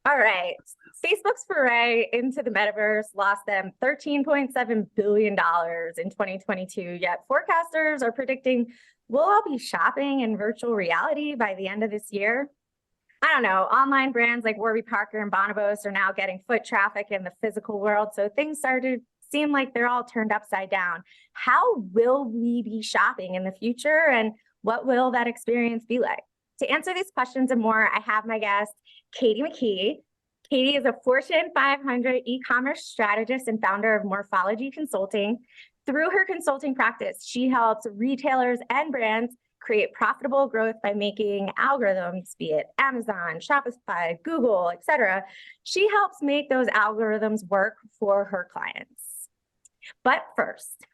All right. Facebook's foray into the metaverse lost them $13.7 billion in 2022, yet forecasters are predicting we'll all be shopping in virtual reality by the end of this year. I don't know, online brands like Warby Parker and Bonobos are now getting foot traffic in the physical world, so things started to seem like they're all turned upside down. How will we be shopping in the future, and what will that experience be like? To answer these questions and more, I have my guest, Katie Mckee. Katie is a Fortune 500 e-commerce strategist and founder of Morphology Consulting. Through her consulting practice, she helps retailers and brands create profitable growth by making algorithms, be it Amazon, Shopify, Google, etc. She helps make those algorithms work for her clients. But first,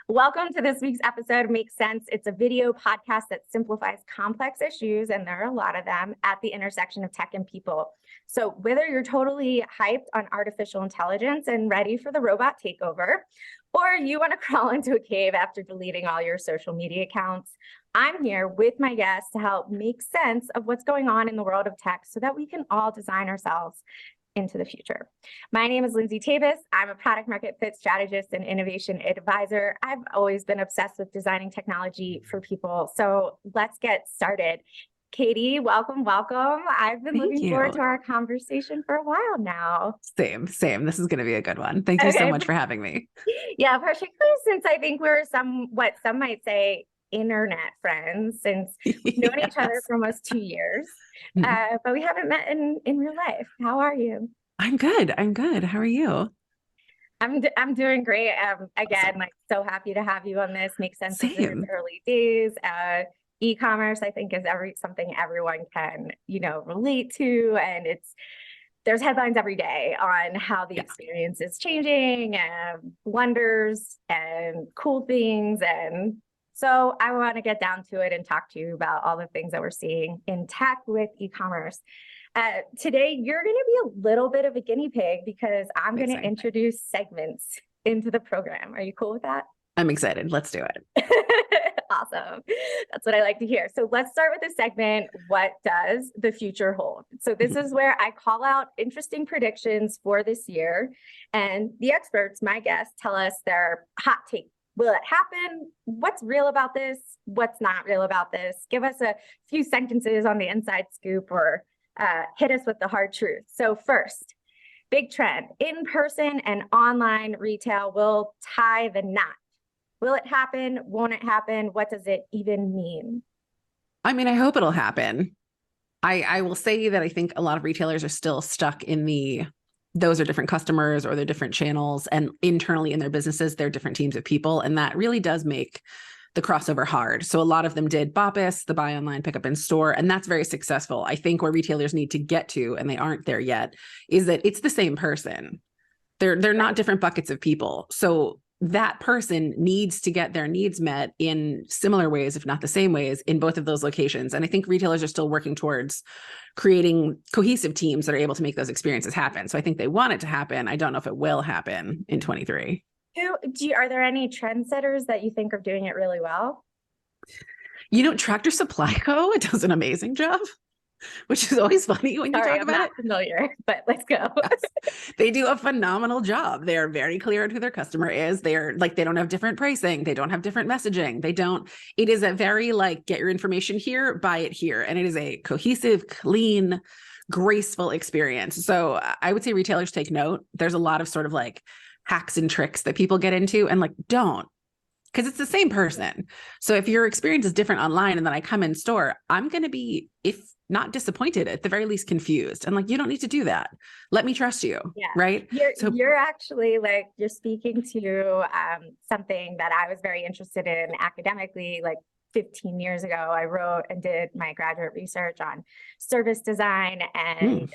welcome to this week's episode of Make Sense. It's a video podcast that simplifies complex issues, and there are a lot of them, at the intersection of tech and people. So whether you're totally hyped on artificial intelligence and ready for the robot takeover, or you want to crawl into a cave after deleting all your social media accounts, I'm here with my guests to help make sense of what's going on in the world of tech so that we can all design ourselves into the future. My name is Lindsay Tavis. I'm a product market fit strategist and innovation advisor. I've always been obsessed with designing technology for people. So let's get started. Katie, welcome. I've been looking forward to our conversation for a while now. Same. This is going to be a good one. Thank you so much for having me. Yeah, particularly since I think we're what some might say internet friends, since we've known each other for almost 2 years, but we haven't met in real life. How are you? I'm good. How are you? I'm doing great. Again, awesome. Like so happy to have you on this. Makes sense in its early days. E-commerce, I think, is something everyone can, relate to, and there's headlines every day on how the experience is changing, and blunders and cool things. And so I want to get down to it and talk to you about all the things that we're seeing in tech with e-commerce. Today, you're going to be a little bit of a guinea pig because I'm going to introduce segments into the program. Are you cool with that? I'm excited. Let's do it. Awesome. That's what I like to hear. So let's start with the segment, what does the future hold? So this is where I call out interesting predictions for this year, and the experts, my guests, tell us their hot take. Will it happen? What's real about this? What's not real about this? Give us a few sentences on the inside scoop, or hit us with the hard truth. So first, big trend, in-person and online retail will tie the knot. Will it happen? Won't it happen? What does it even mean? I mean, I hope it'll happen. I will say that I think a lot of retailers are still stuck in those are different customers, or they're different channels, and internally in their businesses, they're different teams of people. And that really does make the crossover hard. So a lot of them did BOPIS, the buy online, pick up in store, and that's very successful. I think where retailers need to get to, and they aren't there yet, is that it's the same person. They're not different buckets of people. So that person needs to get their needs met in similar ways, if not the same ways, in both of those locations. And I think retailers are still working towards creating cohesive teams that are able to make those experiences happen. So I think they want it to happen. I don't know if it will happen in 23. Are there any trendsetters that you think are doing it really well? Tractor Supply Co. does an amazing job, which is always funny when you talk about it. I'm not familiar, but let's go. Yes. They do a phenomenal job. They're very clear on who their customer is. They don't have different pricing. They don't have different messaging. It is a very get your information here, buy it here. And it is a cohesive, clean, graceful experience. So I would say retailers take note. There's a lot of sort of hacks and tricks that people get into, and don't. Because it's the same person. So if your experience is different online and then I come in store, I'm going to be, if not disappointed, at the very least confused. And you don't need to do that. Let me trust you. Yeah. Right. You're actually you're speaking to something that I was very interested in academically, 15 years ago. I wrote and did my graduate research on service design and,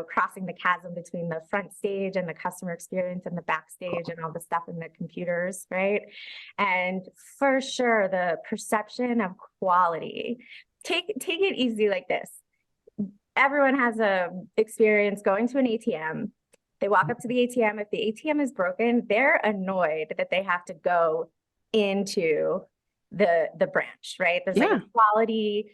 crossing the chasm between the front stage and the customer experience and the backstage and all the stuff in the computers, right? And for sure, the perception of quality, take it easy like this. Everyone has a experience going to an ATM. They walk up to the ATM. If the ATM is broken, they're annoyed that they have to go into the branch, right? There's quality,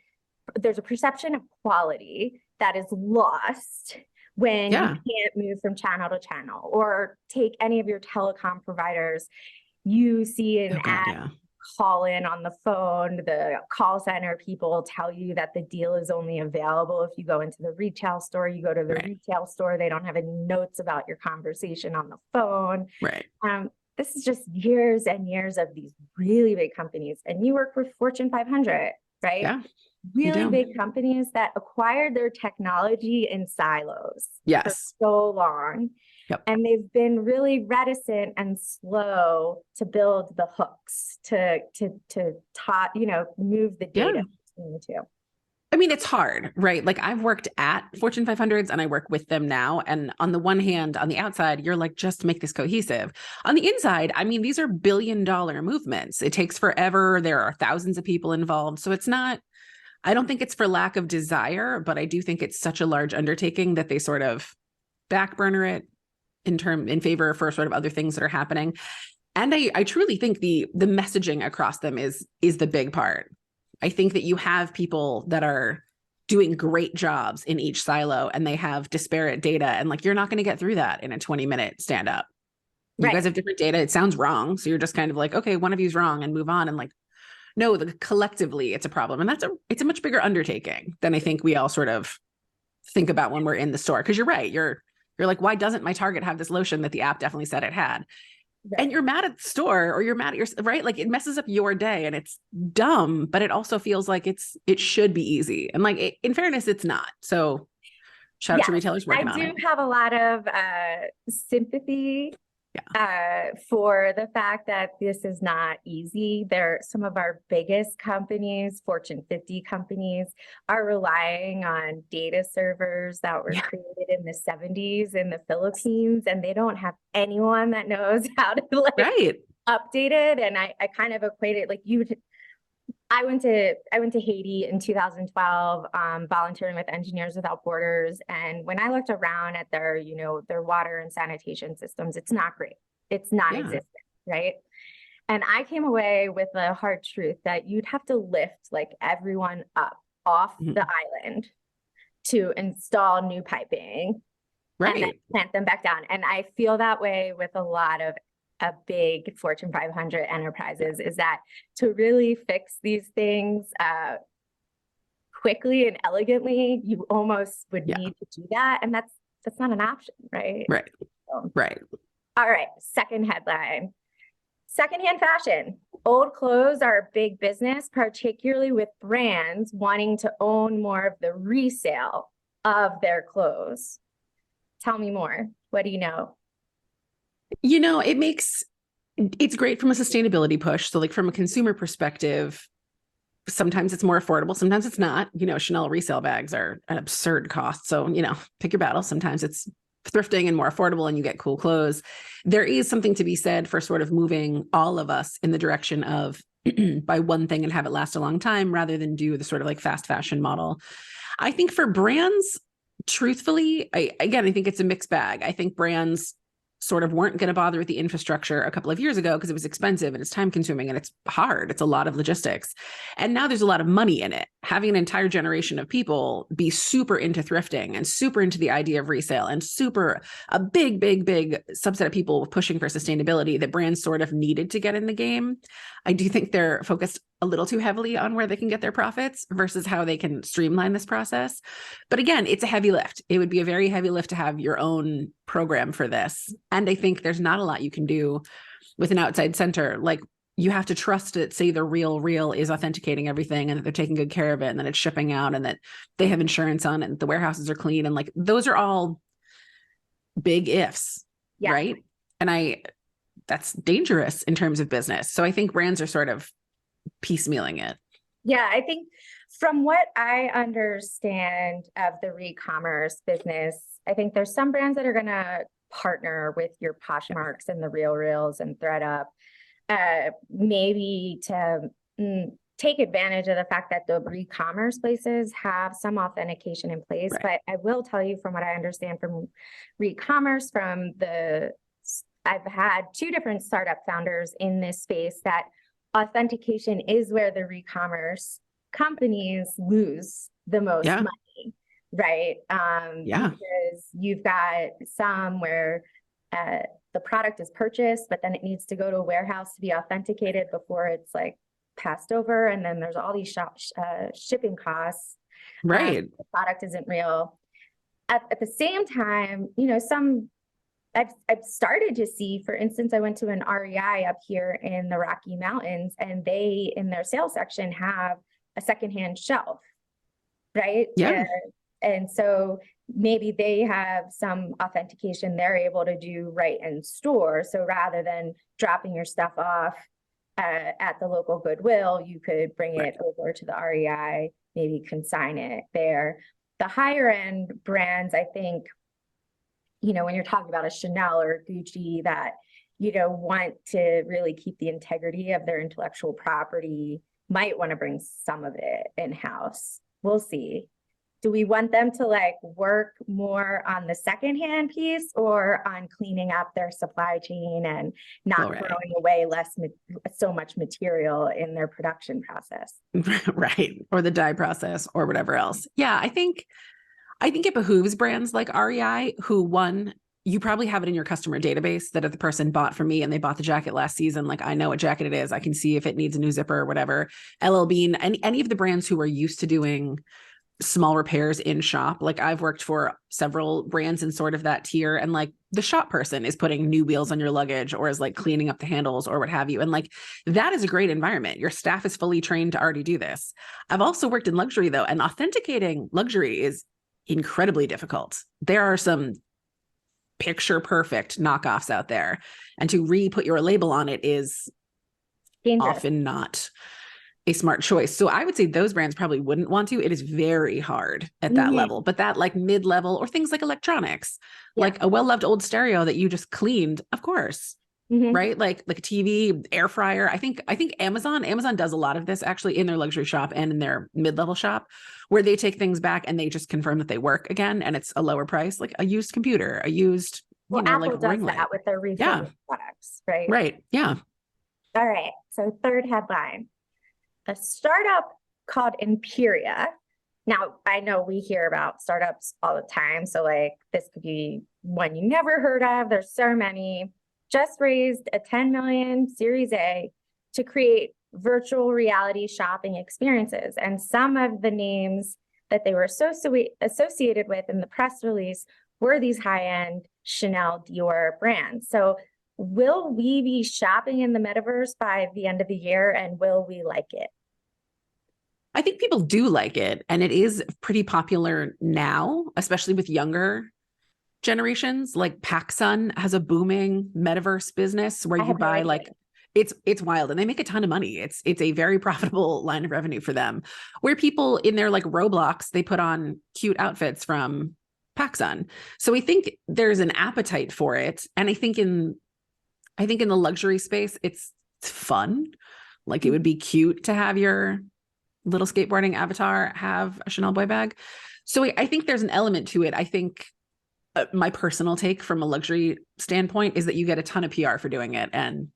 there's a perception of quality that is lost when you Yeah. can't move from channel to channel. Or take any of your telecom providers, you see an Oh God, ad yeah. call in on the phone, the call center people tell you that the deal is only available if you go into the retail store. You go to the Right. retail store, they don't have any notes about your conversation on the phone. Right. This is just years and years of these really big companies. And you work with Fortune 500, right? Yeah. Really do. big companies that acquired their technology in silos for Yes. so long. Yep. And they've been really reticent and slow to build the hooks to move the Yeah. data between the two. I mean, it's hard, right? Like I've worked at Fortune 500s and I work with them now. And on the one hand, on the outside, you're like, just make this cohesive. On the inside, I mean, these are billion-dollar movements. It takes forever. There are thousands of people involved. So it's not, I don't think it's for lack of desire, but I do think it's such a large undertaking that they sort of backburner it in favor for sort of other things that are happening. And I truly think the messaging across them is the big part. I think that you have people that are doing great jobs in each silo and they have disparate data. And like, you're not going to get through that in a 20-minute stand up. You Right. guys have different data. It sounds wrong. So you're just kind of like, okay, one of you's wrong and move on. And like, no, collectively it's a problem. And it's a much bigger undertaking than I think we all sort of think about when we're in the store. Cause you're right. You're like, why doesn't my Target have this lotion that the app definitely said it had? Right. And you're mad at the store or you're mad at your, right? Like it messes up your day and it's dumb, but it also feels like it should be easy. And like, in fairness, it's not. So shout out to retailers working on it. I do have a lot of sympathy for the fact that this is not easy. Some of our biggest companies, Fortune 50 companies, are relying on data servers that were created in the 70s in the Philippines, and they don't have anyone that knows how to update it. And I kind of equate it like I went to Haiti in 2012, volunteering with Engineers Without Borders. And when I looked around at their water and sanitation systems, it's not great. It's non-existent, right? And I came away with the hard truth that you'd have to lift like everyone up off the island to install new piping and then plant them back down. And I feel that way with a lot of big Fortune 500 enterprises, is that to really fix these things quickly and elegantly, you almost would need to do that. And that's not an option, right? Right. Right. All right. Second headline. Secondhand fashion. Old clothes are a big business, particularly with brands wanting to own more of the resale of their clothes. Tell me more. What do you know? It's great from a sustainability push. So like from a consumer perspective, sometimes it's more affordable. Sometimes it's not. Chanel resale bags are an absurd cost. So, pick your battle. Sometimes it's thrifting and more affordable and you get cool clothes. There is something to be said for sort of moving all of us in the direction of buy one thing and have it last a long time rather than do the sort of like fast fashion model. I think for brands, truthfully, I think it's a mixed bag. I think brands sort of weren't going to bother with the infrastructure a couple of years ago because it was expensive and it's time consuming and it's hard. It's a lot of logistics. And now there's a lot of money in it. Having an entire generation of people be super into thrifting and super into the idea of resale and a big subset of people pushing for sustainability that brands sort of needed to get in the game. I do think they're focused a little too heavily on where they can get their profits versus how they can streamline this process. But again, it's a heavy lift. It would be a very heavy lift to have your own program for this. And I think there's not a lot you can do with an outside center. Like you have to trust that, say the real is authenticating everything and that they're taking good care of it and that it's shipping out and that they have insurance on it and the warehouses are clean. And like, those are all big ifs, right? And that's dangerous in terms of business. So I think brands are sort of piecemealing it. Yeah, I think from what I understand of the e-commerce business, I think there's some brands that are going to partner with your Poshmarks and the RealReals and ThredUp, maybe to take advantage of the fact that the e-commerce places have some authentication in place. But I will tell you from what I understand from e-commerce, I've had two different startup founders in this space, that authentication is where the e-commerce companies lose the most money. right? Yeah. Because you've got some where the product is purchased, but then it needs to go to a warehouse to be authenticated before it's like passed over. And then there's all these shipping costs. Right. The product isn't real. At the same time, I've started to see, for instance, I went to an REI up here in the Rocky Mountains, and they, in their sales section, have a secondhand shelf, right? Yeah. And so maybe they have some authentication they're able to do right in store. So rather than dropping your stuff off at the local Goodwill, you could bring it over to the REI, maybe consign it there. The higher end brands, I think, when you're talking about a Chanel or Gucci that, want to really keep the integrity of their intellectual property, might want to bring some of it in-house. We'll see. Do we want them to like work more on the secondhand piece or on cleaning up their supply chain and not throwing away so much material in their production process? Right. Or the dye process or whatever else. Yeah. I think it behooves brands like REI who, one, you probably have it in your customer database that if the person bought from me and they bought the jacket last season, like I know what jacket it is. I can see if it needs a new zipper or whatever. LL Bean, any of the brands who are used to doing small repairs in shop. Like I've worked for several brands in sort of that tier, and like the shop person is putting new wheels on your luggage or is like cleaning up the handles or what have you. And like that is a great environment. Your staff is fully trained to already do this. I've also worked in luxury though, and authenticating luxury is incredibly difficult. There are some picture perfect knockoffs out there, and to re-put your label on it is dangerous. Often not a smart choice. So I would say those brands probably wouldn't want to. It is very hard at that level, but that like mid-level or things like electronics, like a well-loved old stereo that you just cleaned, of course. Right? Like a TV, air fryer. I think Amazon does a lot of this actually in their luxury shop and in their mid-level shop, where they take things back and they just confirm that they work again and it's a lower price, like a used computer, a used, Apple like does ring light. that with their refurbished products, right? Right. Yeah. All right. So third headline, a startup called Imperia. Now, I know we hear about startups all the time. So like this could be one you never heard of. There's so many. Just raised a 10 million Series A to create virtual reality shopping experiences. And some of the names that they were associated with in the press release were these high-end Chanel, Dior brands. So will we be shopping in the metaverse by the end of the year, and will we like it? I think people do like it, and it is pretty popular now, especially with younger generations. Like PacSun has a booming metaverse business where you buy like it's wild, and they make a ton of money. It's a very profitable line of revenue for them, where people in their like Roblox, they put on cute outfits from PacSun. So I think there's an appetite for it. And I think in the luxury space, it's fun. Like it would be cute to have your little skateboarding avatar have a Chanel boy bag. So I think there's an element to it. I think my personal take from a luxury standpoint is that you get a ton of PR for doing it, and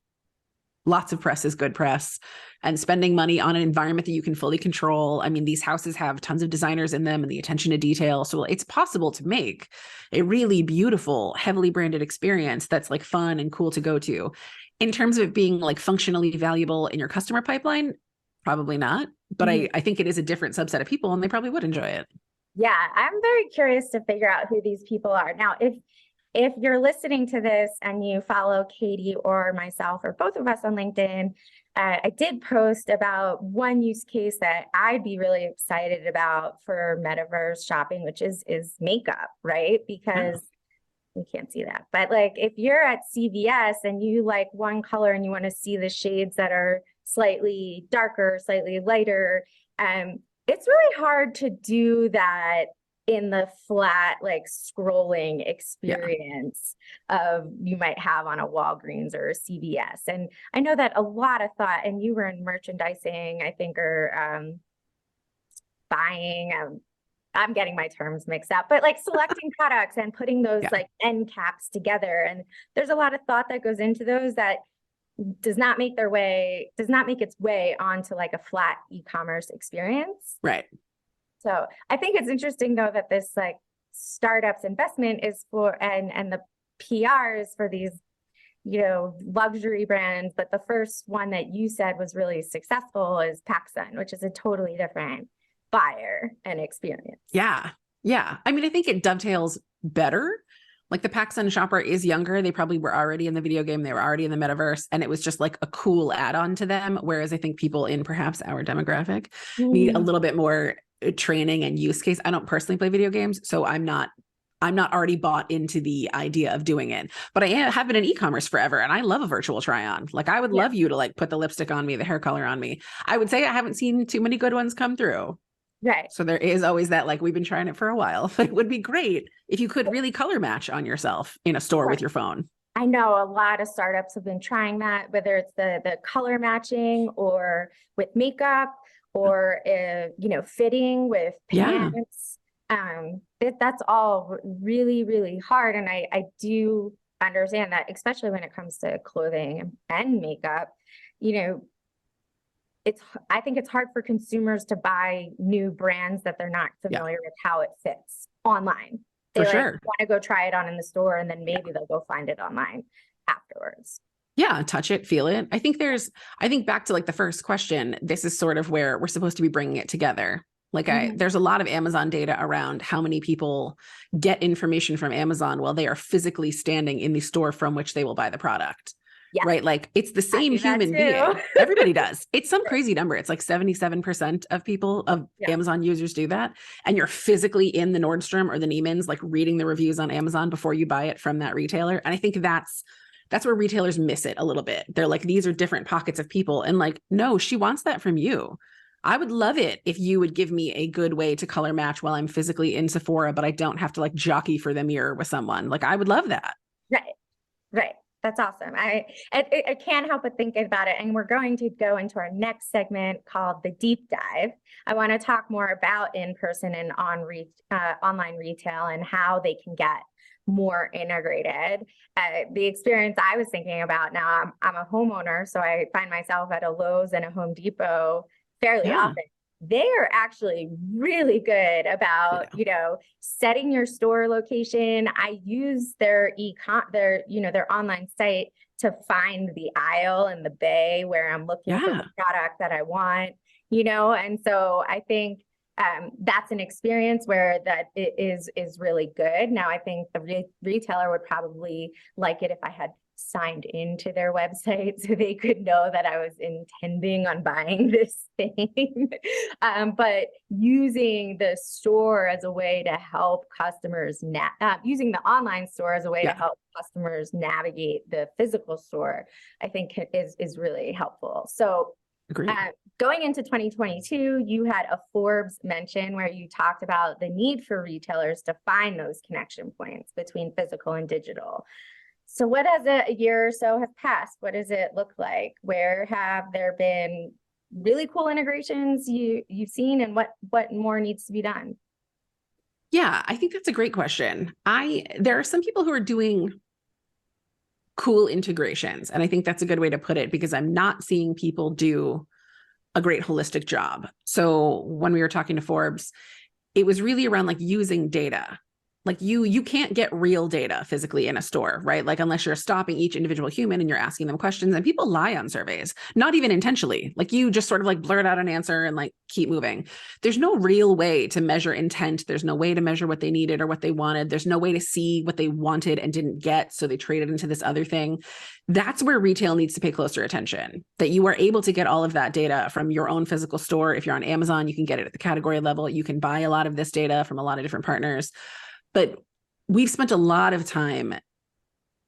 lots of press is good press, and spending money on an environment that you can fully control. I mean, these houses have tons of designers in them and the attention to detail. So it's possible to make a really beautiful, heavily branded experience that's like fun and cool to go to. In terms of it being like functionally valuable in your customer pipeline, probably not. But I think it is a different subset of people, and they probably would enjoy it. Yeah, I'm very curious to figure out who these people are. Now, if you're listening to this and you follow Katie or myself or both of us on LinkedIn, I did post about one use case that I'd be really excited about for metaverse shopping, which is makeup, right? Because we can't see that. But like if you're at CVS and you like one color and you want to see the shades that are slightly darker, slightly lighter, it's really hard to do that in the flat, like scrolling experience of you might have on a Walgreens or a CVS. And I know that a lot of thought, and you were in merchandising, I think, or buying, I'm getting my terms mixed up, but like selecting products and putting those like end caps together. And there's a lot of thought that goes into those that does not make its way onto like a flat e-commerce experience. Right. So I think it's interesting though that this like startups investment is for and the PR is for these, you know, luxury brands, but the first one that you said was really successful is PacSun, which is a totally different buyer and experience. Yeah. Yeah. I mean, I think it dovetails better. Like the PacSun shopper is younger. They probably were already in the video game. They were already in the metaverse. And it was just like a cool add-on to them. Whereas I think people in perhaps our demographic need a little bit more training and use case. I don't personally play video games, so I'm not already bought into the idea of doing it, but I have been in e-commerce forever. And I love a virtual try on. Like I would love you to like put the lipstick on me, the hair color on me. I would say I haven't seen too many good ones come through. Right. So there is always that, like, we've been trying it for a while. It would be great if you could really color match on yourself in a store with your phone. I know a lot of startups have been trying that, whether it's the color matching or with makeup or, you know, fitting with pants. That's all really, really hard. And I do understand that, especially when it comes to clothing and makeup, you know, I think it's hard for consumers to buy new brands that they're not familiar with how it fits online. They want to go try it on in the store and then maybe they'll go find it online afterwards. Yeah, touch it, feel it. I think back to like the first question, this is sort of where we're supposed to be bringing it together. Like there's a lot of Amazon data around how many people get information from Amazon while they are physically standing in the store from which they will buy the product. Yeah. Right. Like it's the same human being. Everybody does. It's some crazy number. It's like 77% of people of Amazon users do that. And you're physically in the Nordstrom or the Neiman's, like reading the reviews on Amazon before you buy it from that retailer. And I think that's where retailers miss it a little bit. They're like, these are different pockets of people. And like, no, she wants that from you. I would love it if you would give me a good way to color match while I'm physically in Sephora, but I don't have to like jockey for the mirror with someone. Like I would love that. Right. Right. That's awesome. I can't help but think about it. And we're going to go into our next segment called the deep dive. I want to talk more about in-person and online retail and how they can get more integrated. The experience I was thinking about now, I'm a homeowner, so I find myself at a Lowe's and a Home Depot fairly often. They are actually really good about, you know, setting your store location. I use their online site to find the aisle and the bay where I'm looking for the product that I want, you know, and so I think that's an experience where that is really good. Now, I think the retailer would probably like it if I had signed into their website so they could know that I was intending on buying this thing. But using the store as a way to help customers, using the online store as a way to help customers navigate the physical store, I think is really helpful. So going into 2022, you had a Forbes mention where you talked about the need for retailers to find those connection points between physical and digital. So what has a year or so have passed? What does it look like? Where have there been really cool integrations you've seen, and what more needs to be done? Yeah, I think that's a great question. There are some people who are doing cool integrations, and I think that's a good way to put it, because I'm not seeing people do a great holistic job. So when we were talking to Forbes, it was really around like using data. Like you can't get real data physically in a store, right? Like unless you're stopping each individual human and you're asking them questions, and people lie on surveys, not even intentionally. Like you just sort of like blurt out an answer and like keep moving. There's no real way to measure intent. There's no way to measure what they needed or what they wanted. There's no way to see what they wanted and didn't get, so they traded into this other thing. That's where retail needs to pay closer attention, that you are able to get all of that data from your own physical store. If you're on Amazon, you can get it at the category level. You can buy a lot of this data from a lot of different partners. But we've spent a lot of time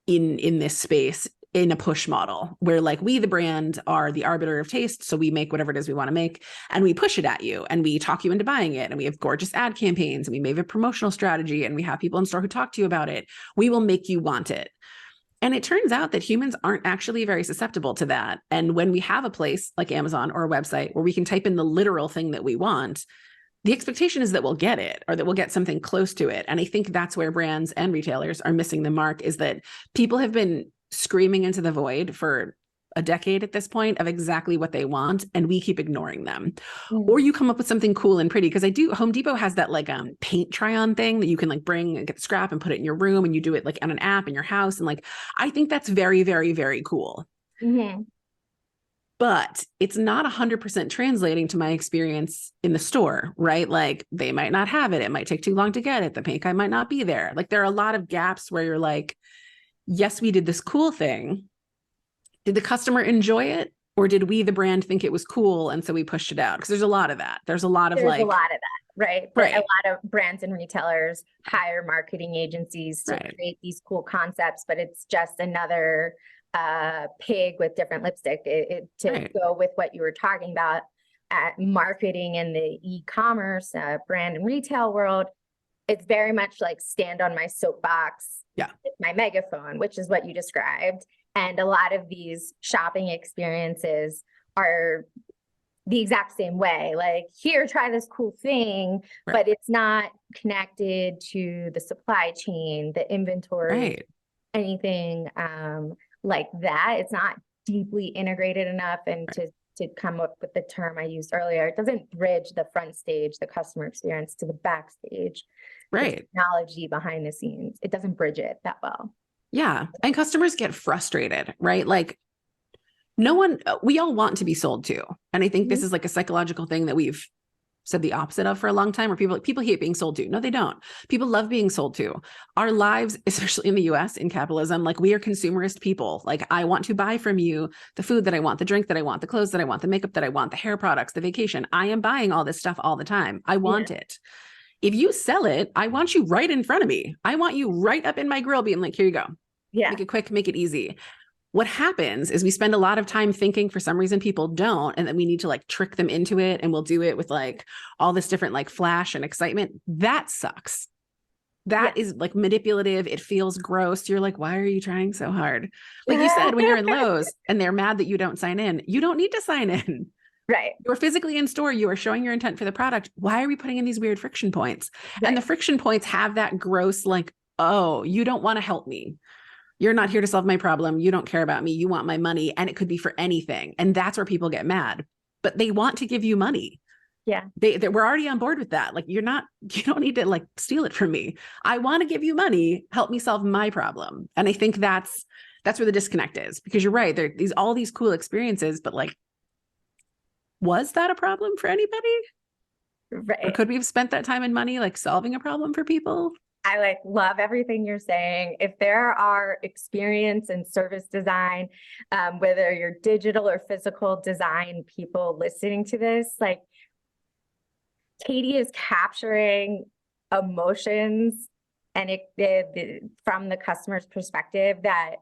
in this space in a push model where like we, the brand, are the arbiter of taste. So we make whatever it is we want to make and we push it at you and we talk you into buying it. And we have gorgeous ad campaigns and we may have a promotional strategy and we have people in store who talk to you about it. We will make you want it. And it turns out that humans aren't actually very susceptible to that. And when we have a place like Amazon or a website where we can type in the literal thing that we want, the expectation is that we'll get it, or that we'll get something close to it. And I think that's where brands and retailers are missing the mark, is that people have been screaming into the void for a decade at this point of exactly what they want, and we keep ignoring them. Mm. Or you come up with something cool and pretty, because Home Depot has that like paint try on thing that you can like bring and get the scrap and put it in your room, and you do it like on an app in your house. And like, I think that's very, very, very cool. Mm-hmm. But it's not 100% translating to my experience in the store, right? Like they might not have it. It might take too long to get it. The paint guy might not be there. Like there are a lot of gaps where you're like, yes, we did this cool thing. Did the customer enjoy it? Or did we, the brand, think it was cool, and so we pushed it out? Because there's a lot of that. There's a lot of a lot of that, right? But right. A lot of brands and retailers hire marketing agencies to create these cool concepts, but it's just another pig with different lipstick to go with what you were talking about at marketing in the e-commerce brand and retail world. It's very much like stand on my soapbox, with my megaphone, which is what you described. And a lot of these shopping experiences are the exact same way. Like, here, try this cool thing, but it's not connected to the supply chain, the inventory, anything like that. It's not deeply integrated enough. And to come up with the term I used earlier, it doesn't bridge the front stage, the customer experience, to the backstage, the technology behind the scenes. It doesn't bridge it that well. Yeah. And customers get frustrated, right? Like we all want to be sold to. And I think this is like a psychological thing that we've said the opposite of for a long time, where people hate being sold to. No, they don't. People love being sold to. Our lives, especially in the US, in capitalism, like we are consumerist people. Like I want to buy from you the food that I want, the drink that I want, the clothes that I want, the makeup that I want, the hair products, the vacation. I am buying all this stuff all the time. I want it. If you sell it, I want you right in front of me. I want you right up in my grill being like, here you go. Make it quick, make it easy. What happens is we spend a lot of time thinking, for some reason people don't, and that we need to like trick them into it, and we'll do it with like all this different like flash and excitement. That sucks. That is like manipulative. It feels gross. You're like, why are you trying so hard? Like you said, when you're in Lowe's and they're mad that you don't sign in, you don't need to sign in. Right. You're physically in store. You are showing your intent for the product. Why are we putting in these weird friction points? And the friction points have that gross, like, oh, you don't want to help me. You're not here to solve my problem. You don't care about me. You want my money. And it could be for anything. And that's where people get mad, but they want to give you money. Yeah. We're already on board with that. Like you don't need to like steal it from me. I want to give you money. Help me solve my problem. And I think that's where the disconnect is, because you're right. There are all these cool experiences, but like, was that a problem for anybody? Right. Or could we have spent that time and money like solving a problem for people? I like love everything you're saying. If there are experience and service design, whether you're digital or physical design people listening to this, like Katie is capturing emotions and from the customer's perspective that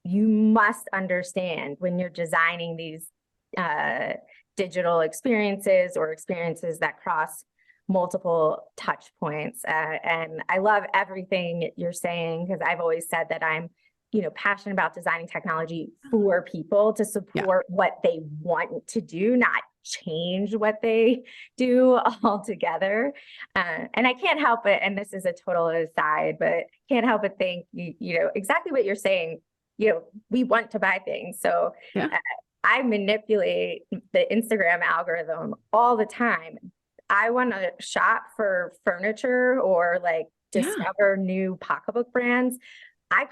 you must understand when you're designing these digital experiences or experiences that cross multiple touch points. And I love everything you're saying, because I've always said that I'm, passionate about designing technology for people to support what they want to do, not change what they do altogether. And I can't help it, and this is a total aside, but can't help but think, exactly what you're saying, we want to buy things. So I manipulate the Instagram algorithm all the time. I want to shop for furniture or like discover new pocketbook brands. I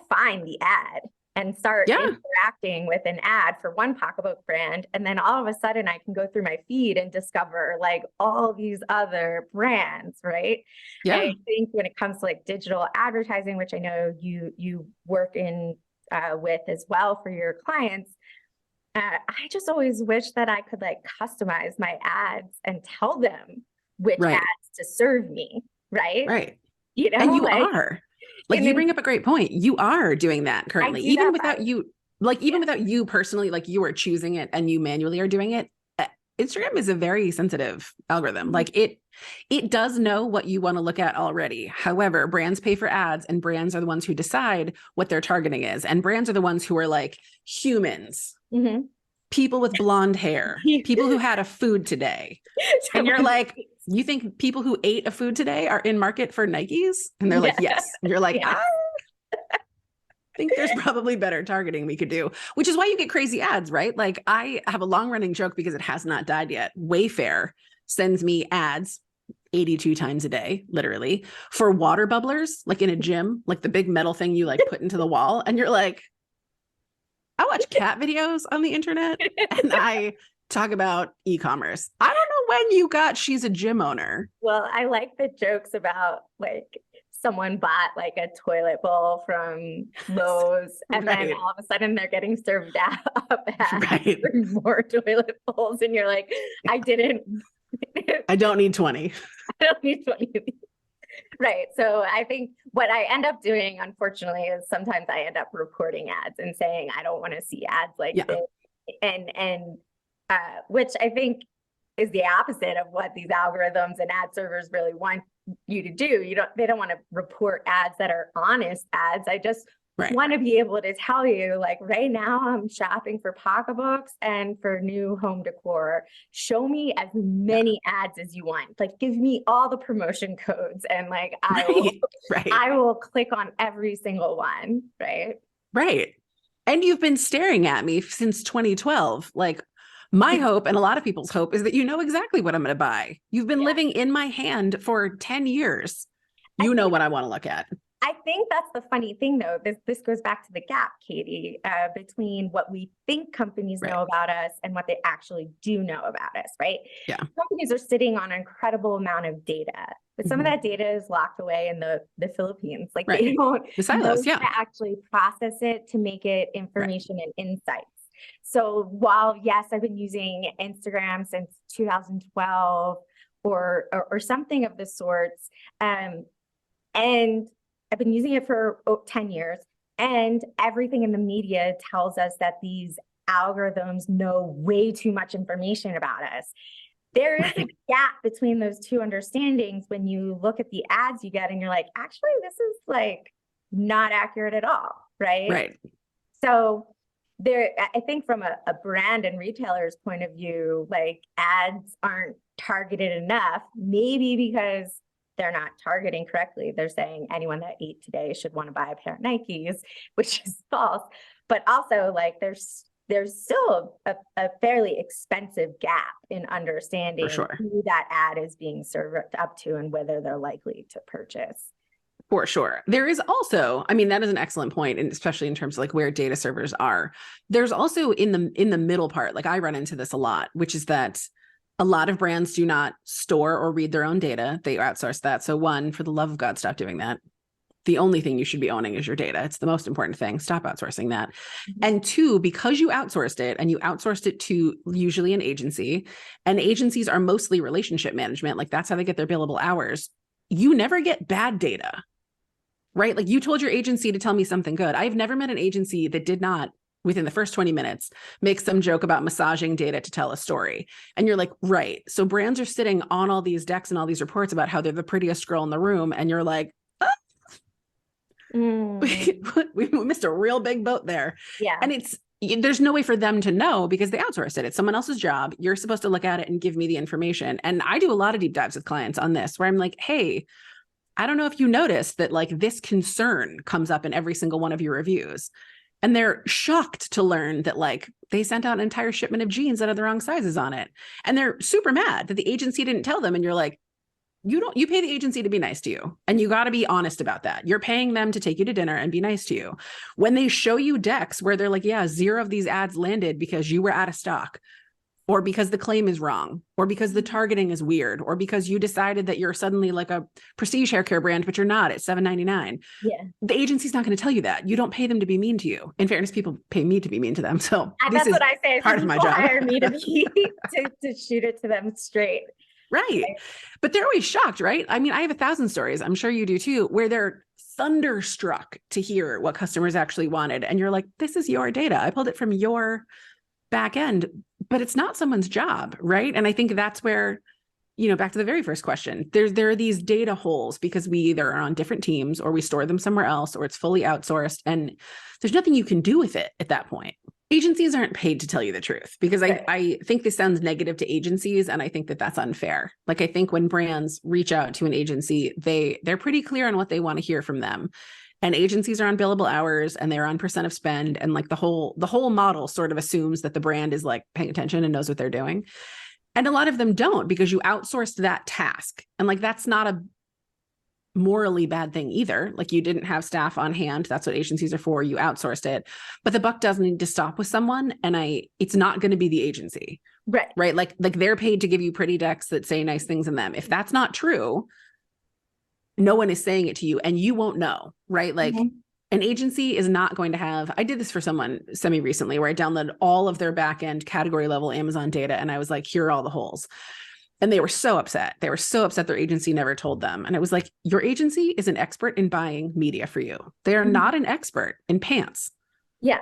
find the ad and start interacting with an ad for one pocketbook brand. And then all of a sudden I can go through my feed and discover like all these other brands, right? Yeah. And I think when it comes to like digital advertising, which I know you work in with as well for your clients, I just always wish that I could like customize my ads and tell them which ads to serve me. Right. Right. And you are. Like you bring up a great point. You are doing that currently, even without you, like even without you personally, like you are choosing it and you manually are doing it. Instagram is a very sensitive algorithm. Like it does know what you want to look at already. However, brands pay for ads, and brands are the ones who decide what their targeting is. And brands are the ones who are like humans, people with blonde hair, people who had a food today. And you're like, you think people who ate a food today are in market for Nikes? And they're like, yes. And you're like, think there's probably better targeting we could do, which is why you get crazy ads, right? Like I have a long running joke because it has not died yet. Wayfair sends me ads 82 times a day, literally, for water bubblers, like in a gym, like the big metal thing you like put into the wall. And you're like, I watch cat videos on the internet and I talk about e-commerce. I don't know when you got she's a gym owner. Well, I like the jokes about like someone bought like a toilet bowl from Lowe's and then all of a sudden they're getting served up ads for more toilet bowls. And you're like, I don't need 20. I don't need 20. Right. So I think what I end up doing, unfortunately, is sometimes I end up reporting ads and saying, I don't want to see ads like this. And which I think is the opposite of what these algorithms and ad servers really want you to do. They don't want to report ads that are honest ads. I just want to be able to tell you, like, right now I'm shopping for pocketbooks and for new home decor. Show me as many ads as you want. Like, give me all the promotion codes and like I will click on every single one. Right. And you've been staring at me since 2012. Like, my hope and a lot of people's hope is that you know exactly what I'm going to buy. You've been living in my hand for 10 years. You know what I want to look at. I think that's the funny thing, though. This goes back to the gap, Katie, between what we think companies know about us and what they actually do know about us, right? Yeah. Companies are sitting on an incredible amount of data, but some of that data is locked away in the Philippines. Like they don't the silos, know to actually process it to make it information and insights. So while, yes, I've been using Instagram since 2012 or something of the sorts, and I've been using it for 10 years, and everything in the media tells us that these algorithms know way too much information about us. There is a gap between those two understandings when you look at the ads you get and you're like, actually, this is like not accurate at all, right? So I think from a brand and retailer's point of view, like ads aren't targeted enough, maybe because they're not targeting correctly. They're saying anyone that ate today should want to buy a pair of Nikes, which is false. But also, like, there's still a fairly expensive gap in understanding who that ad is being served up to and whether they're likely to purchase. For sure. There is also, I mean, that is an excellent point, and especially in terms of like where data servers are. There's also in the middle part, like I run into this a lot, which is that a lot of brands do not store or read their own data. They outsource that. So one, for the love of God, stop doing that. The only thing you should be owning is your data. It's the most important thing. Stop outsourcing that. And two, because you outsourced it and you outsourced it to usually an agency, and agencies are mostly relationship management, like that's how they get their billable hours. You never get bad data, right? Like you told your agency to tell me something good. I've never met an agency that did not, within the first 20 minutes, make some joke about massaging data to tell a story. And you're like, right. So brands are sitting on all these decks and all these reports about how they're the prettiest girl in the room. And you're like, we missed a real big boat there. Yeah. And there's no way for them to know because they outsourced it. It's someone else's job. You're supposed to look at it and give me the information. And I do a lot of deep dives with clients on this where I'm like, hey, I don't know if you noticed that like this concern comes up in every single one of your reviews. And they're shocked to learn that like they sent out an entire shipment of jeans that had the wrong sizes on it. And they're super mad that the agency didn't tell them. And you're like, you pay the agency to be nice to you. And you got to be honest about that. You're paying them to take you to dinner and be nice to you. When they show you decks where they're like, yeah, 0 of these ads landed because you were out of stock, or because the claim is wrong, or because the targeting is weird, or because you decided that you're suddenly like a prestige hair care brand, but you're not at $7.99. Yeah. The agency's not going to tell you that. You don't pay them to be mean to you. In fairness, people pay me to be mean to them. So that's what I say. Part of my job. Hire me to be to shoot it to them straight. Right. But they're always shocked, right? I mean, I have 1,000 stories, I'm sure you do too, where they're thunderstruck to hear what customers actually wanted. And you're like, this is your data. I pulled it from your back end, but it's not someone's job, right? And I think that's where, back to the very first question, there are these data holes because we either are on different teams or we store them somewhere else or it's fully outsourced and there's nothing you can do with it at that point. Agencies aren't paid to tell you the truth because I think this sounds negative to agencies and I think that that's unfair. Like I think when brands reach out to an agency, they're pretty clear on what they want to hear from them. and agencies are on billable hours and they're on percent of spend. And like the whole model sort of assumes that the brand is like paying attention and knows what they're doing. And a lot of them don't, because you outsourced that task. And like, that's not a morally bad thing either. Like, you didn't have staff on hand. That's what agencies are for. You outsourced it, but the buck doesn't need to stop with someone. And it's not going to be the agency. Right. Like they're paid to give you pretty decks that say nice things in them. If that's not true, no one is saying it to you and you won't know. Right. Like an agency is not going to have, I did this for someone semi-recently where I downloaded all of their back-end category level Amazon data. And I was like, here are all the holes. And they were so upset. They were so upset their agency never told them. And it was like, your agency is an expert in buying media for you. They are not an expert in pants. Yeah.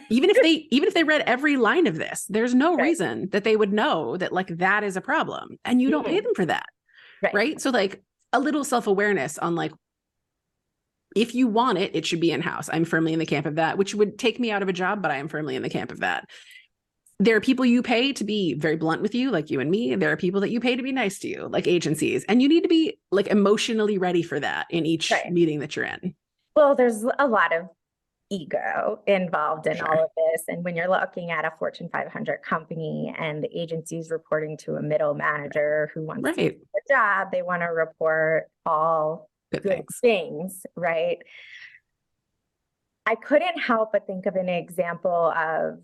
even if they read every line of this, there's no reason that they would know that like that is a problem. And you don't pay them for that. Right. So like a little self-awareness on like, if you want it, it should be in-house. I'm firmly in the camp of that, which would take me out of a job, but I am firmly in the camp of that. There are people you pay to be very blunt with you, like you and me. There are people that you pay to be nice to you, like agencies. And you need to be like emotionally ready for that in each meeting that you're in. Well, there's a lot of ego involved in all of this. And when you're looking at a Fortune 500 company and the agency's reporting to a middle manager who wants to do the job, they want to report all good things, right? I couldn't help but think of an example of,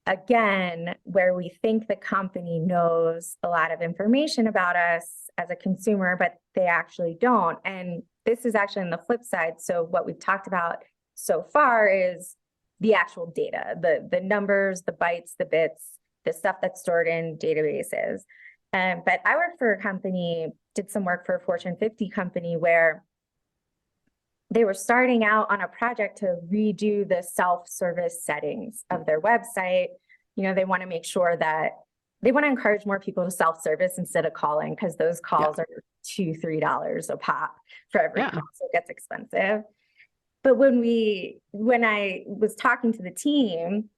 again, where we think the company knows a lot of information about us as a consumer, but they actually don't. And this is actually on the flip side. So what we've talked about so far is the actual data, the numbers, the bytes, the bits, the stuff that's stored in databases. But I worked for a company, did some work for a Fortune 50 company where they were starting out on a project to redo the self-service settings of their website. You know, they want to make sure that they want to encourage more people to self-service instead of calling, because those calls are $2-3 a pop for every call, so it gets expensive. But when I was talking to the team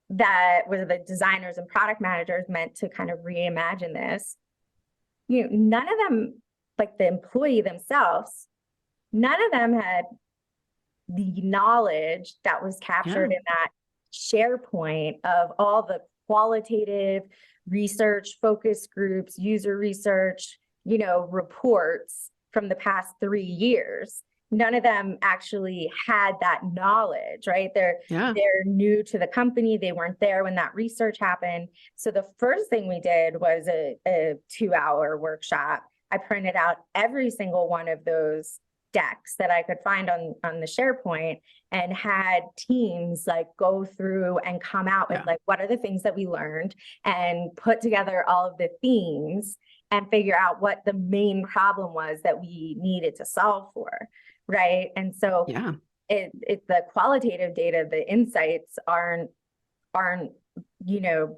that were the designers and product managers meant to kind of reimagine this, you know, none of them, like the employee themselves, none of them had the knowledge that was captured in that SharePoint of all the qualitative research, focus groups, user research, you know, reports from the past 3 years. None of them actually had that knowledge, right? They're new to the company. They weren't there when that research happened. So the first thing we did was a 2-hour workshop. I printed out every single one of those decks that I could find on the SharePoint and had teams like go through and come out with like, what are the things that we learned, and put together all of the themes and figure out what the main problem was that we needed to solve for. Right. And so it's the qualitative data, the insights aren't, you know,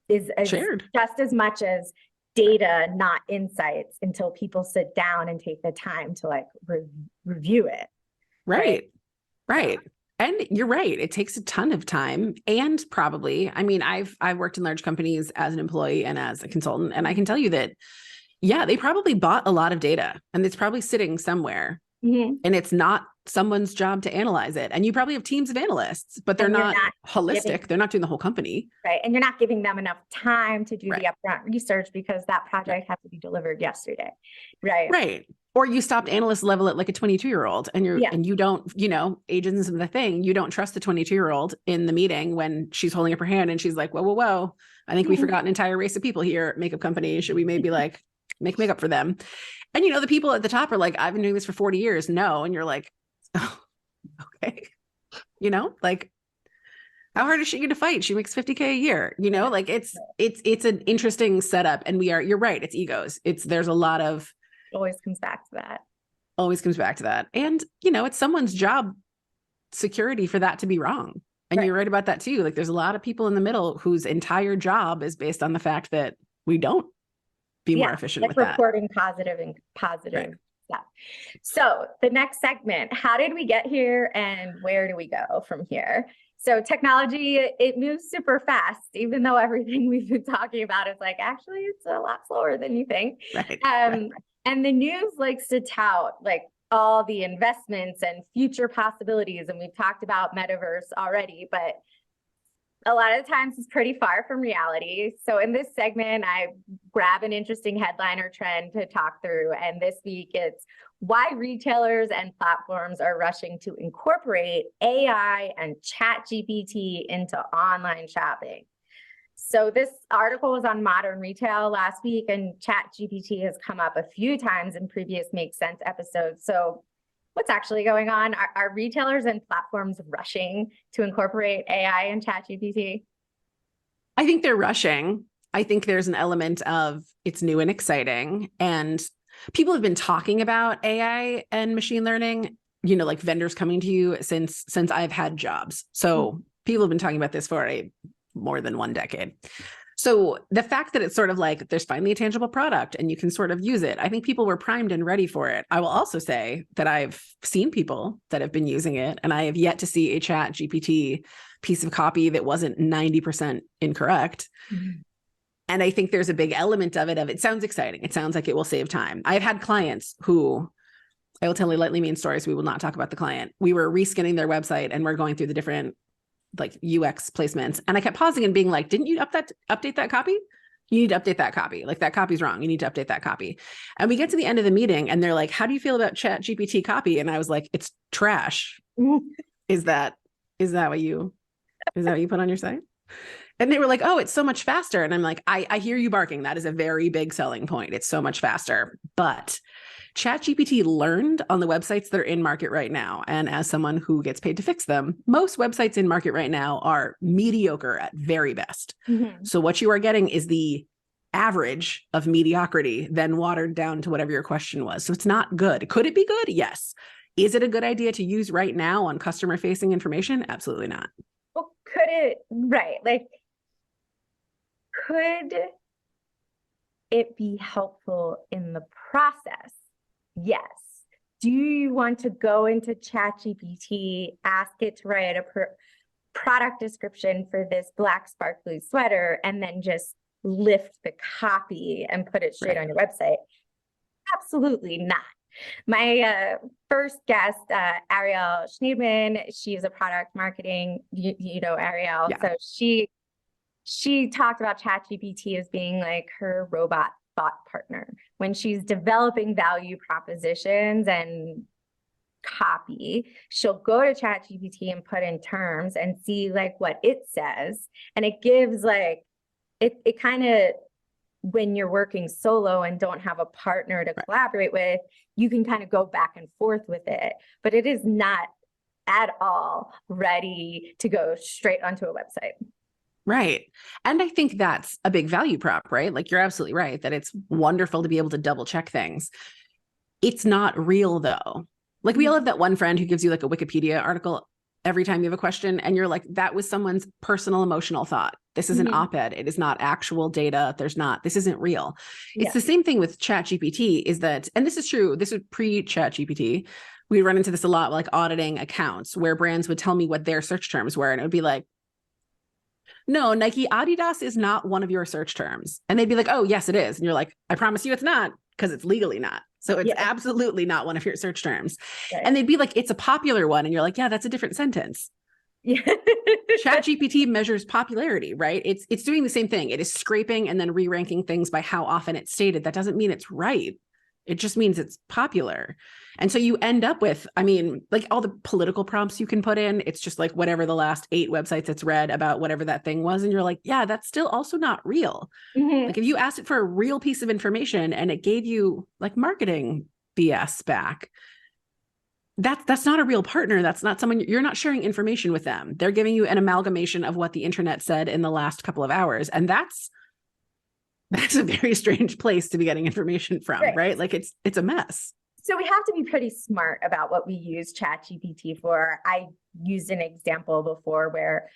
is shared just as much as data, not insights, until people sit down and take the time to like review it. Right. And you're right. It takes a ton of time. And probably, I mean, I've worked in large companies as an employee and as a consultant, and I can tell you that, they probably bought a lot of data and it's probably sitting somewhere. And it's not someone's job to analyze it. And you probably have teams of analysts, but they're not holistic. They're not doing the whole company. Right. And you're not giving them enough time to do the upfront research because that project had to be delivered yesterday. Right. Or you stopped analyst level at like a 22-year-old and and you don't, you know, agents of the thing, you don't trust the 22-year-old in the meeting when she's holding up her hand and she's like, whoa. I think we forgot an entire race of people here at makeup company. Should we maybe like make makeup for them? And, you know, the people at the top are like, I've been doing this for 40 years. No. And you're like, oh, okay. You know, like, how hard is she going to fight? She makes $50K a year, you know, like it's an interesting setup. And you're right. It's egos. There's a lot of, always comes back to that. And, you know, it's someone's job security for that to be wrong. And you're right about that too. Like there's a lot of people in the middle whose entire job is based on the fact that we don't be more efficient like with that. Reporting positive stuff. So the next segment, how did we get here and where do we go from here? So technology, it moves super fast, even though everything we've been talking about is like, actually, it's a lot slower than you think. And the news likes to tout like, all the investments and future possibilities. And we've talked about Metaverse already, but a lot of the times it's pretty far from reality. So in this segment, I grab an interesting headline or trend to talk through. And this week it's why retailers and platforms are rushing to incorporate AI and ChatGPT into online shopping. So this article was on Modern Retail last week, and ChatGPT has come up a few times in previous Make Sense episodes. So what's actually going on? Are retailers and platforms rushing to incorporate AI and ChatGPT? I think they're rushing. I think there's an element of it's new and exciting. And people have been talking about AI and machine learning, like vendors coming to you since I've had jobs. So people have been talking about this for more than 1 decade. So the fact that it's sort of like there's finally a tangible product and you can sort of use it, I think people were primed and ready for it. I will also say that I've seen people that have been using it, and I have yet to see a ChatGPT piece of copy that wasn't 90% incorrect. Mm-hmm. And I think there's a big element of it sounds exciting. It sounds like it will save time. I've had clients who, I will tell you lightly mean stories. We will not talk about the client. We were reskinning their website and we're going through the different UX placements. And I kept pausing and being like, didn't you update that copy? You need to update that copy. That copy's wrong. You need to update that copy. And we get to the end of the meeting and they're like, how do you feel about ChatGPT copy? And I was like, it's trash. Is that what you put on your site? And they were like, oh, it's so much faster. And I'm like, I hear you barking. That is a very big selling point. It's so much faster. But ChatGPT learned on the websites that are in market right now. And as someone who gets paid to fix them, most websites in market right now are mediocre at very best. Mm-hmm. So what you are getting is the average of mediocrity, then watered down to whatever your question was. So it's not good. Could it be good? Yes. Is it a good idea to use right now on customer facing information? Absolutely not. Well, could it, right? Could it be helpful in the process? Yes. Do you want to go into ChatGPT, ask it to write a product description for this black sparkly sweater, and then just lift the copy and put it straight on your website? Absolutely not. My first guest, Ariel Schneidman, she's a product marketing, you know Ariel. Yeah. So she talked about ChatGPT as being like her robot thought partner when she's developing value propositions and copy. She'll go to ChatGPT and put in terms and see what it says, and it gives it kind of, when you're working solo and don't have a partner to collaborate with, you can kind of go back and forth with it, but it is not at all ready to go straight onto a website. Right. And I think that's a big value prop, right? You're absolutely right that it's wonderful to be able to double check things. It's not real though. We all have that one friend who gives you a Wikipedia article every time you have a question. And you're like, that was someone's personal emotional thought. This is an op-ed. It is not actual data. This isn't real. It's the same thing with ChatGPT is that, and this is true, this is pre-ChatGPT. We run into this a lot, auditing accounts where brands would tell me what their search terms were. And it would be like, no, Nike Adidas is not one of your search terms. And they'd be like, oh, yes, it is. And you're like, I promise you it's not, because it's legally not. So it's absolutely not one of your search terms. Right. And they'd be like, it's a popular one. And you're like, yeah, that's a different sentence. Yeah. ChatGPT measures popularity, right? It's doing the same thing. It is scraping and then re-ranking things by how often it's stated. That doesn't mean it's right. It just means it's popular. And so you end up with, all the political prompts you can put in, it's just whatever the last 8 websites it's read about whatever that thing was. And you're like, yeah, that's still also not real. Mm-hmm. If you asked it for a real piece of information and it gave you marketing BS back, that's not a real partner. That's not someone, you're not sharing information with them. They're giving you an amalgamation of what the internet said in the last couple of hours. And that's a very strange place to be getting information from, right? It's a mess. So we have to be pretty smart about what we use ChatGPT for. I used an example before where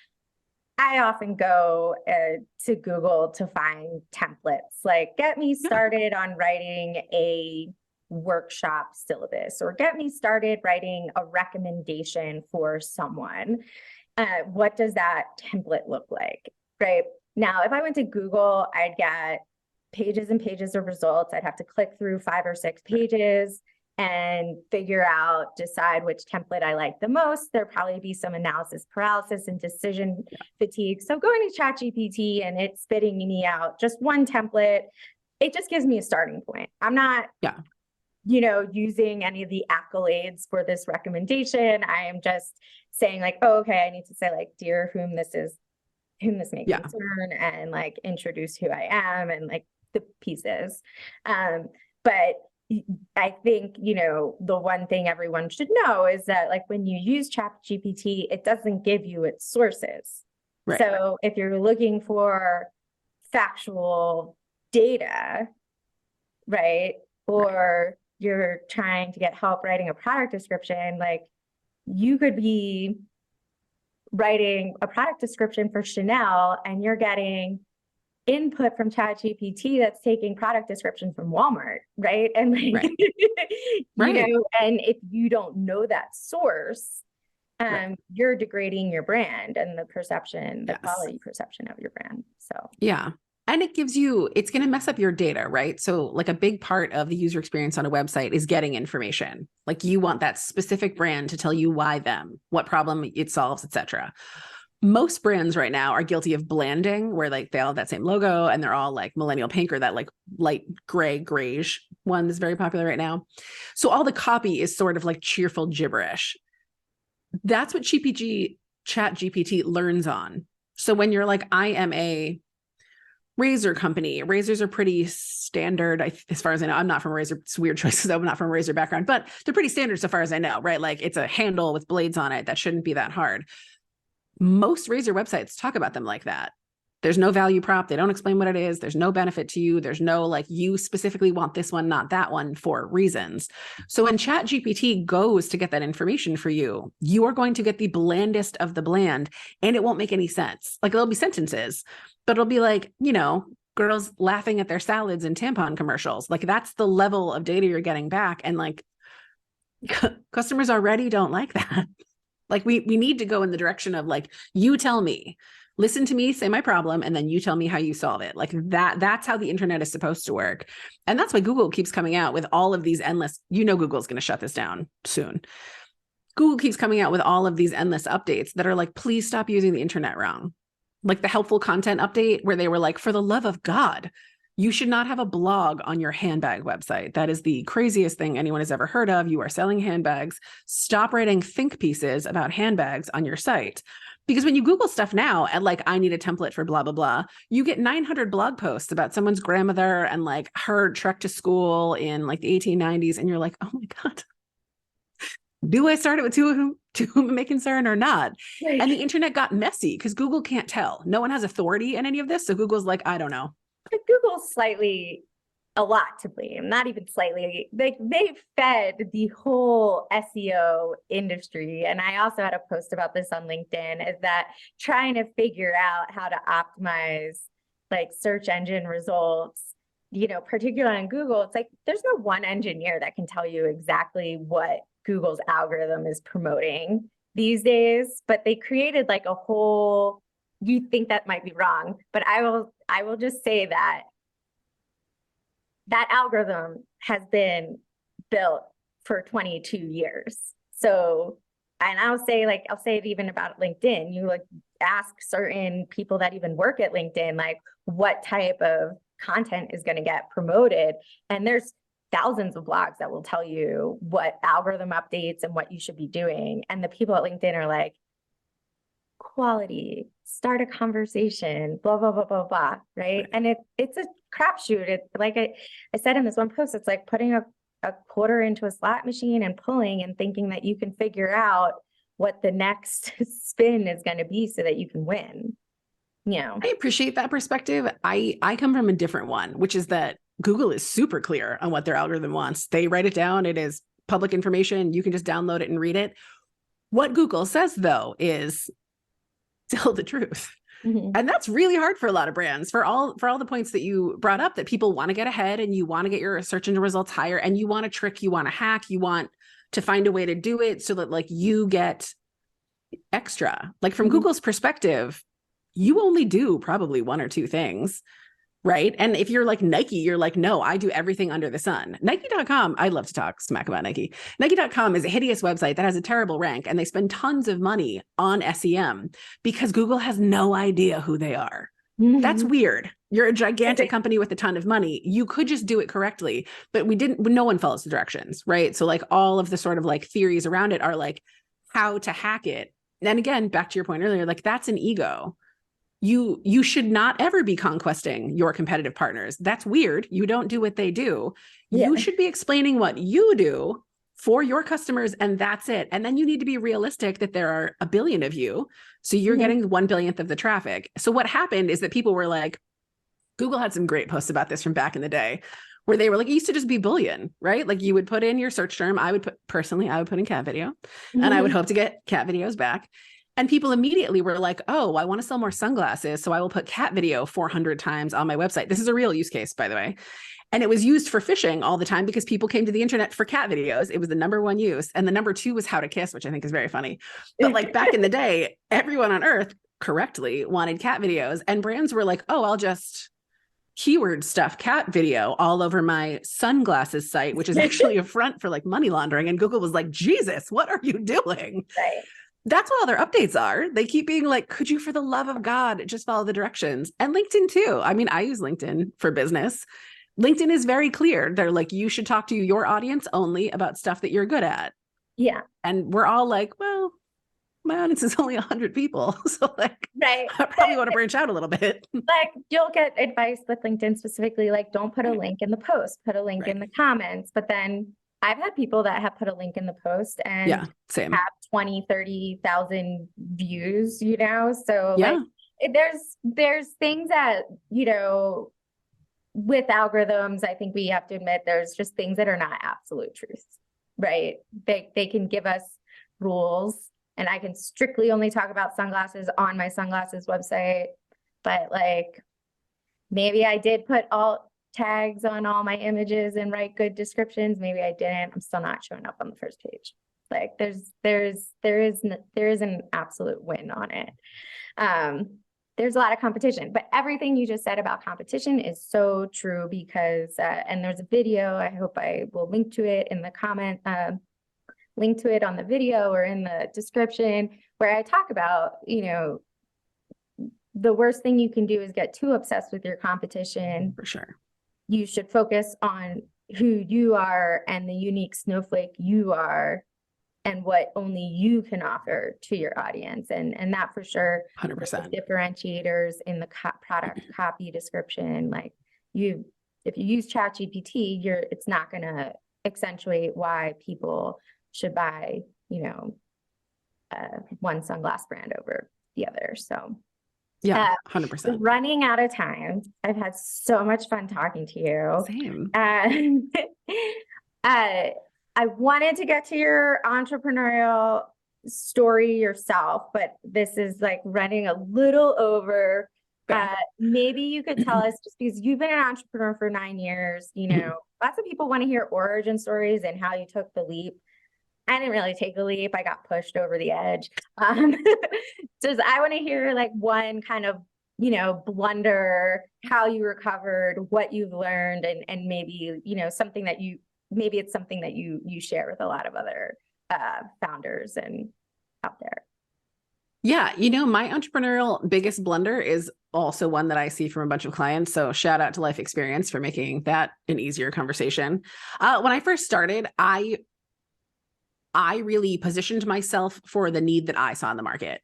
I often go to Google to find templates, get me started on writing a workshop syllabus, or get me started writing a recommendation for someone. What does that template look like, right? Now, if I went to Google, I'd get pages and pages of results. I'd have to click through 5 or 6 pages. and figure out, decide which template I like the most. There'll probably be some analysis paralysis and decision fatigue. So going to ChatGPT and it's spitting me out just one template, it just gives me a starting point. I'm not, using any of the accolades for this recommendation. I am just saying like, oh, okay, I need to say like, dear whom this may concern, and like introduce who I am and like the pieces. But I think, the one thing everyone should know is that like when you use ChatGPT, it doesn't give you its sources. Right. So if you're looking for factual data, right, or you're trying to get help writing a product description, like you could be writing a product description for Chanel and you're getting input from ChatGPT that's taking product description from Walmart, right? And like, and if you don't know that source, you're degrading your brand and the perception, the quality perception of your brand. So and it's going to mess up your data, right? So like a big part of the user experience on a website is getting information. Like you want that specific brand to tell you why them, what problem it solves, etc. Most brands right now are guilty of blanding, where like they all have that same logo and they're all like millennial pink, or that like light grayish one that's very popular right now. So all the copy is sort of like cheerful gibberish. That's what ChatGPT learns on. So when you're like, I am a razor company, razors are pretty standard. As far as I know, I'm not from a razor. It's a weird choice because I'm not from a razor background, but they're pretty standard so far as I know, right? Like it's a handle with blades on it. That shouldn't be that hard. Most razor websites talk about them like that. There's no value prop. They don't explain what it is. There's no benefit to you. There's no like, you specifically want this one, not that one for reasons. So when ChatGPT goes to get that information for you, you are going to get the blandest of the bland, and it won't make any sense. Like there'll be sentences, but it'll be like, girls laughing at their salads and tampon commercials. Like that's the level of data you're getting back. And like customers already don't like that. Like we need to go in the direction of like, you tell me, listen to me, say my problem, and then you tell me how you solve it. Like that's how the internet is supposed to work. And that's why Google keeps coming out with all of these endless, Google's going to shut this down soon. Google keeps coming out with all of these endless updates that are like, please stop using the internet wrong. Like the helpful content update where they were like, for the love of God, you should not have a blog on your handbag website. That is the craziest thing anyone has ever heard of. You are selling handbags. Stop writing think pieces about handbags on your site. Because when you Google stuff now at like, I need a template for blah, blah, blah, you get 900 blog posts about someone's grandmother and like her trek to school in like the 1890s. And you're like, oh my God, do I start it with to whom it may concern or not? Right. And the internet got messy because Google can't tell. No one has authority in any of this. So Google's like, I don't know. But Google's a lot to blame, not even slightly. Like they fed the whole SEO industry. And I also had a post about this on LinkedIn, is that trying to figure out how to optimize like search engine results, particularly on Google. It's like, there's no one engineer that can tell you exactly what Google's algorithm is promoting these days, but they created like a whole, you think that might be wrong, but I will just say that algorithm has been built for 22 years. So, and I'll say it even about LinkedIn. You like ask certain people that even work at LinkedIn, like what type of content is going to get promoted. And there's thousands of blogs that will tell you what algorithm updates and what you should be doing. And the people at LinkedIn are like, quality, start a conversation, blah, blah, blah, blah, blah, right? And it's a crapshoot. It's like I said in this one post, it's like putting a quarter into a slot machine and pulling and thinking that you can figure out what the next spin is going to be so that you can win. I appreciate that perspective. I come from a different one, which is that Google is super clear on what their algorithm wants. They write it down. It is public information. You can just download it and read it. What Google says, though, is still the truth. Mm-hmm. And that's really hard for a lot of brands, for all the points that you brought up, that people want to get ahead and you want to get your search engine results higher and you want to trick, you want to hack, you want to find a way to do it so that like you get extra. Like from Google's perspective, you only do probably one or two things. right? And if you're like Nike, you're like, no, I do everything under the sun. Nike.com, I love to talk smack about Nike. Nike.com is a hideous website that has a terrible rank, and they spend tons of money on SEM because Google has no idea who they are. That's weird. You're a gigantic company with a ton of money. You could just do it correctly, but no one follows the directions, right? So like all of the sort of like theories around it are like how to hack it. And again, back to your point earlier, like that's an ego. You should not ever be conquesting your competitive partners. That's weird. You don't do what they do. You should be explaining what you do for your customers, and that's it. And then you need to be realistic that there are a billion of you. So you're getting 1/1000th of the traffic. So what happened is that people were like, Google had some great posts about this from back in the day, where they were like, it used to just be Boolean, right? Like you would put in your search term. I would put in cat video, and I would hope to get cat videos back. And people immediately were like, oh, I want to sell more sunglasses, so I will put cat video 400 times on my website. This is a real use case, by the way. And it was used for phishing all the time because people came to the internet for cat videos. It was the number one use. And the number two was how to kiss, which I think is very funny. But like back in the day, everyone on earth correctly wanted cat videos. And brands were like, oh, I'll just keyword stuff cat video all over my sunglasses site, which is actually a front for like money laundering. And Google was like, Jesus, what are you doing? Right. That's what all their updates are. They keep being like, could you, for the love of God, just follow the directions? And LinkedIn too. I mean, I use LinkedIn for business. LinkedIn is very clear. They're like, you should talk to your audience only about stuff that you're good at. Yeah. And we're all like, well, my audience is only 100 people. So like, right. I probably want to branch out a little bit. Like you'll get advice with LinkedIn specifically, like don't put a link in the post, put a link in the comments. But then I've had people that have put a link in the post and have 20, 30,000 views, you know? So like there's things that, you know, with algorithms, I think we have to admit there's just things that are not absolute truths, right? They can give us rules, and I can strictly only talk about sunglasses on my sunglasses website. But like, maybe I did put all tags on all my images and write good descriptions. Maybe I didn't. I'm still not showing up on the first page. Like there is an absolute win on it. There's a lot of competition, but everything you just said about competition is so true because, and there's a video, I hope I will link to it in the comment, link to it on the video or in the description, where I talk about, you know, the worst thing you can do is get too obsessed with your competition. For sure. You should focus on who you are and the unique snowflake you are and what only you can offer to your audience. And that for sure, 100% differentiators in the product copy description. Like if you use ChatGPT, it's not going to accentuate why people should buy, you know, one sunglass brand over the other. So yeah, 100%. Running out of time. I've had so much fun talking to you. Same. I wanted to get to your entrepreneurial story yourself, but this is like running a little over. Maybe you could tell us, just because you've been an entrepreneur for 9 years, you know, lots of people want to hear origin stories and how you took the leap. I didn't really take a leap. I got pushed over the edge. So I want to hear like one kind of, you know, blunder, how you recovered, what you've learned, and maybe, you know, something that it's something that you share with a lot of other founders and out there. Yeah, you know, my entrepreneurial biggest blunder is also one that I see from a bunch of clients. So shout out to Life Experience for making that an easier conversation. When I first started, I really positioned myself for the need that I saw in the market.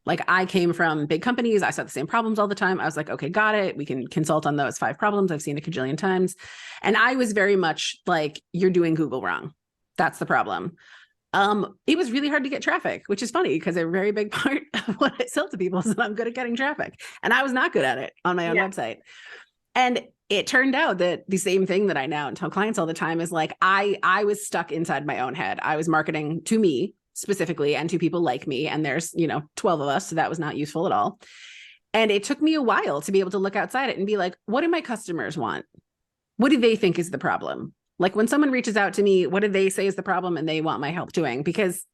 Like I came from big companies. I saw the same problems all the time. I was like, okay, got it. We can consult on those 5 problems I've seen a cajillion times. And I was very much like, you're doing Google wrong. That's the problem. It was really hard to get traffic, which is funny because a very big part of what I sell to people is that I'm good at getting traffic. And I was not good at it on my own website. And it turned out that the same thing that I now tell clients all the time is like, I was stuck inside my own head. I was marketing to me specifically and to people like me. And there's, you know, 12 of us. So that was not useful at all. And it took me a while to be able to look outside it and be like, what do my customers want? What do they think is the problem? Like when someone reaches out to me, what do they say is the problem and they want my help doing? Because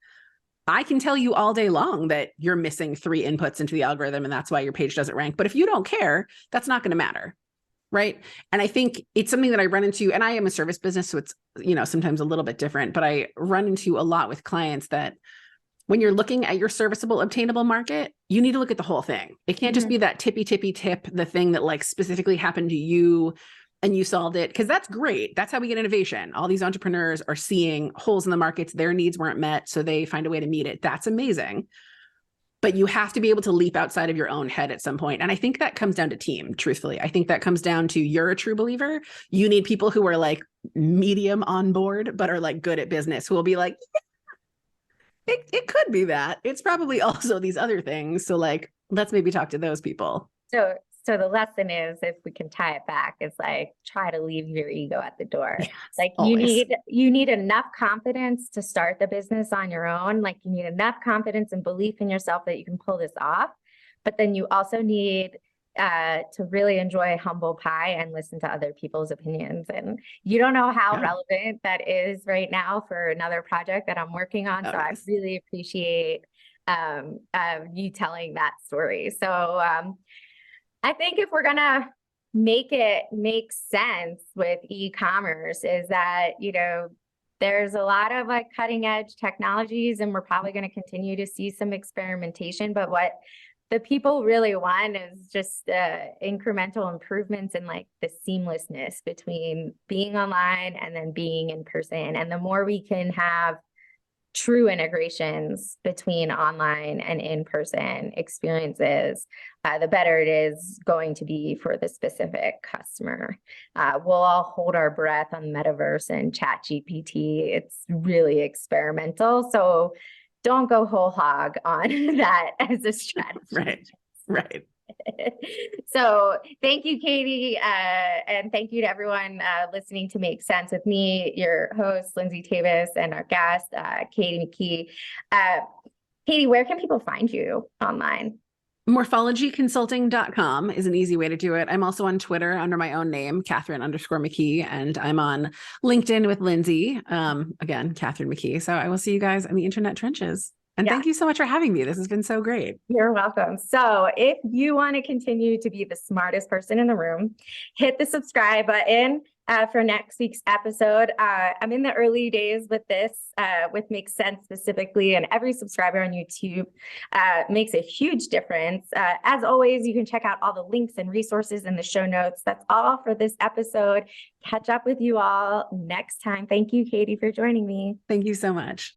I can tell you all day long that you're missing 3 inputs into the algorithm and that's why your page doesn't rank. But if you don't care, that's not going to matter. right? And I think it's something that I run into, and I am a service business, so it's, sometimes a little bit different, but I run into a lot with clients that when you're looking at your serviceable, obtainable market, you need to look at the whole thing. It can't just be that tippy tip, the thing that like specifically happened to you and you solved it, because that's great. That's how we get innovation. All these entrepreneurs are seeing holes in the markets, their needs weren't met, so they find a way to meet it. That's amazing. But you have to be able to leap outside of your own head at some point. And I think that comes down to team, truthfully. I think that comes down to, you're a true believer. You need people who are like medium on board, but are like good at business, who will be like, yeah, it could be that. It's probably also these other things. So like, let's maybe talk to those people. So the lesson is, if we can tie it back, is like, try to leave your ego at the door. Yes, like always. you need enough confidence to start the business on your own. Like you need enough confidence and belief in yourself that you can pull this off. But then you also need to really enjoy humble pie and listen to other people's opinions. And you don't know how relevant that is right now for another project that I'm working on. So I really appreciate you telling that story. So I think if we're gonna make it make sense with e-commerce, is that, there's a lot of like cutting edge technologies, and we're probably going to continue to see some experimentation, but what the people really want is just incremental improvements in like the seamlessness between being online and then being in person. And the more we can have true integrations between online and in-person experiences, the better it is going to be for the specific customer. We'll all hold our breath on Metaverse and ChatGPT. It's really experimental. So don't go whole hog on that as a strategy. Right. So thank you, Katie. And thank you to everyone listening to Make Sense with me, your host, Lindsay Tavis, and our guest, Katie Mckee. Katie, where can people find you online? Morphologyconsulting.com is an easy way to do it. I'm also on Twitter under my own name, Catherine_McKee, and I'm on LinkedIn with Lindsay. Again, Catherine McKee. So I will see you guys in the internet trenches. And thank you so much for having me. This has been so great. You're welcome. So if you want to continue to be the smartest person in the room, hit the subscribe button for next week's episode. I'm in the early days with this, with Make Sense specifically, and every subscriber on YouTube makes a huge difference. As always, you can check out all the links and resources in the show notes. That's all for this episode. Catch up with you all next time. Thank you, Katie, for joining me. Thank you so much.